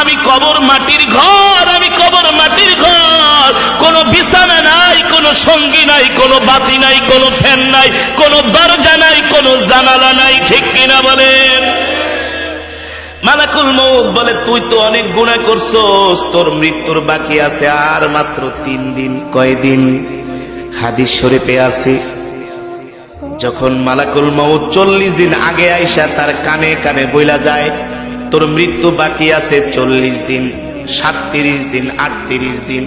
আমি কবর মাটির ঘর, আমি কবর মাটির ঘর। কোনো বিছানা নাই, কোনো সঙ্গী নাই, কোনো বাতি নাই, কোনো ফ্যান নাই, কোনো দরজা নাই, কোনো জানালা নাই। ঠিক কিনা বলেন? মালাকুল মউত বলে তুই তো অনেক গুনাহ করছস, তোর মৃত্যুর বাকি আছে আর মাত্র 3 দিন। কয়দিন? হাদিস শরীফে আছে, যখন মালাকুল মউত 40 দিন আগে আইসা তার কানে কানে বইলা যায় তোর মৃত্যু বাকি আছে 40 দিন, 37 দিন, 38 দিন।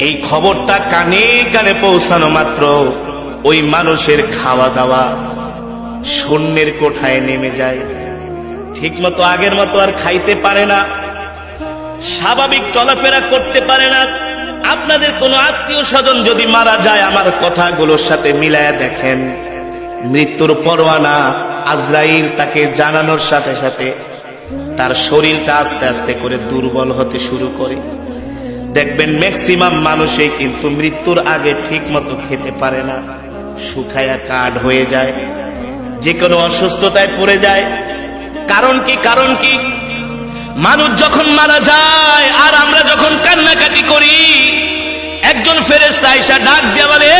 এই খবরটা কানে কানে পৌঁছানো মাত্র ওই মানুষের খাওয়া দাওয়া শূন্যের কোঠায় নেমে যায়। ঠিক মতো আগের মতো আর খাইতে পারে না, স্বাভাবিক চলাফেরা করতে পারে না। আপনাদের কোনো আত্মীয় স্বজন যদি মারা যায়, আমার কথাগুলোর সাথে মিলায়া দেখেন, মৃত্যুর পরোয়ানা আজরাইল তাকে জানানোর সাথে সাথে তার শরীরটা আস্তে আস্তে করে দুর্বল হতে শুরু করে। দেখবেন ম্যাক্সিমাম মানুষই কিন্তু মৃত্যুর আগে ঠিক মতো খেতে পারে না, শুকায়া কাঠ হয়ে যায়, যে কোনো অসুস্থতায় পড়ে যায়। কারণ কি? কারণ কি? মানুষ যখন মারা যায় আর আমরা যখন কান্নাকাটি করি, একজন ফেরেশতা আয়েশা ডাক দিয়ে বলে,